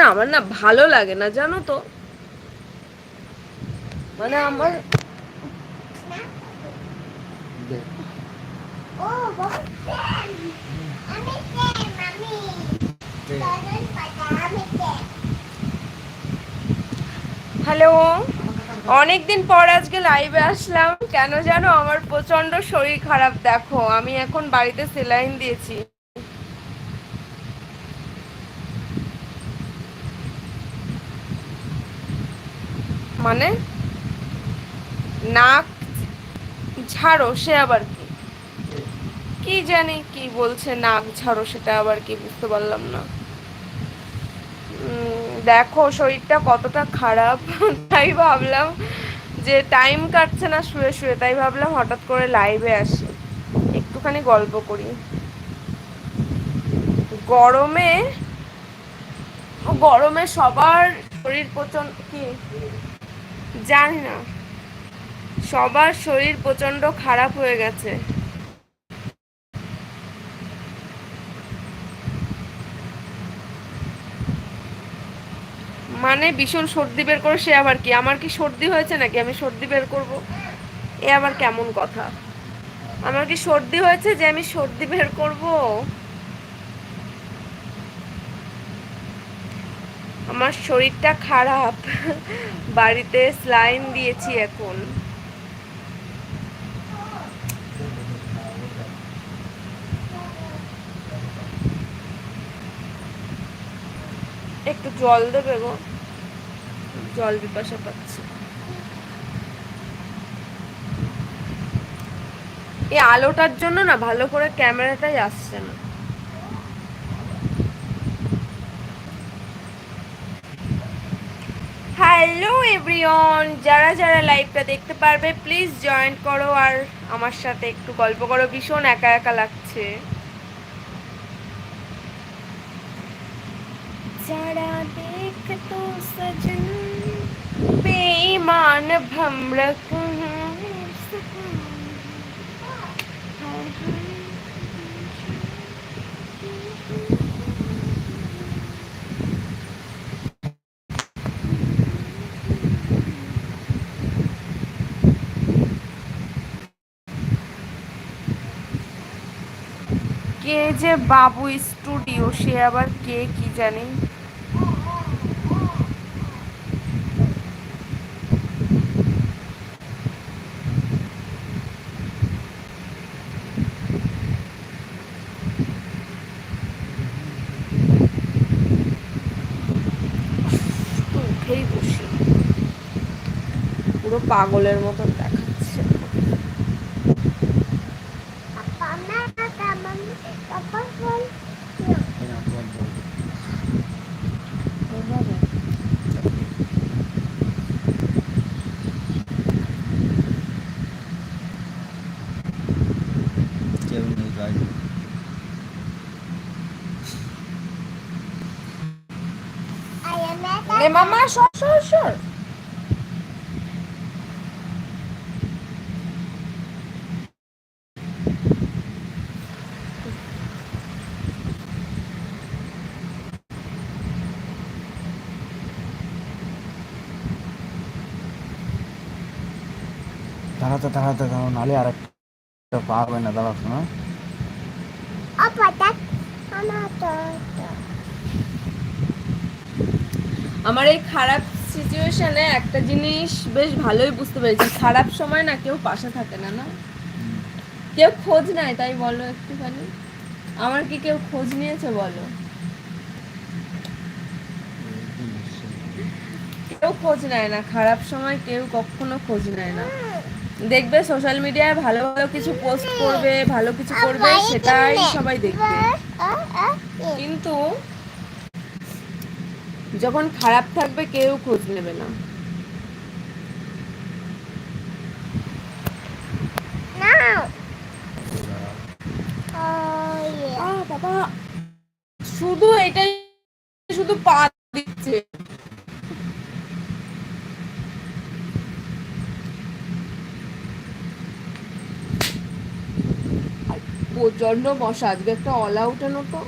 মানে আমার না ভালো লাগে না, জানো তো। মানে আমার হ্যালো, অনেকদিন পর আজকে লাইভে আসলাম। কেন জানো, আমার প্রচন্ড শরীর খারাপ। দেখো আমি এখন বাড়িতে সেলাইন দিয়েছি। মানে নাক ঝাড়ো সে আবার কি? কি জানি কি বলছে, নাক ঝাড়ো সেটা আবার কি, বুঝতে পারলাম না। দেখো শরীরটা কতটা খারাপ। তাই ভাবলাম যে টাইম কাটছে না শুয়ে শুয়ে, তাই ভাবলাম হঠাৎ করে লাইভে আসি, একটুখানি গল্প করি। গরমে গরমে সবার শরীর প্রচন্ড কি জানি না, সবার শরীর প্রচন্ড খারাপ হয়ে গেছে। মানে ভীষণ সর্দি বের করে সে আবার কি? আমার কি সর্দি হয়েছে নাকি আমি সর্দি বের করব? এ আবার কেমন কথা? আমার কি সর্দি হয়েছে যে আমি সর্দি বের করব? আমার শরীরটা খারাপ। বাড়িতে স্লাইন দিয়েছি এখন। একটু জল দেবে গো, জল পিপাসা পাচ্ছে। এই আলোটার জন্য না ভালো করে ক্যামেরাটাই আসছে না। হ্যালো এভরিওয়ান, যারা যারা লাইভটা দেখতে পারবে প্লিজ জয়েন করো আর আমার সাথে একটু গল্প করো। ভীষণ একা একা লাগছে। যারা দেখতো সজন বেঈমান ভমরক। কে যে বাবু স্টুডিও, সে আবার কে কি জানি। উঠেই বসি, পুরো পাগলের মতন দেখাচ্ছে। মামা সর সর সর। দাঁড়াতে দাঁড়াতে দাঁড়াও, নালে আর একটা পাবে না, দাঁড়াও শোনো। আমার এই খারাপ সিচুয়েশনে একটা জিনিস বেশ ভালোই বুঝতে পেরেছি, খারাপ সময় না কেউ পাশে থাকে না, না কেউ খোঁজ নেয়। তাই বলো একটুখানি, আমার কি কেউ খোঁজ নিয়েছে বলো? কেউ খোঁজ নেয় না, খারাপ সময় কেউ কখনো খোঁজ নেয় না। দেখবে সোশ্যাল মিডিয়ায় ভালো ভালো কিছু পোস্ট করবে, ভালো কিছু করবে, সেটাই সবাই দেখবে। কিন্তু যখন খারাপ থাকবে কেউ খোঁজ নেবে না। বাবা শুধু এটাই, শুধু পা দিচ্ছে। প্রচন্ড মশা, আজকে একটা অলা উঠানো তো।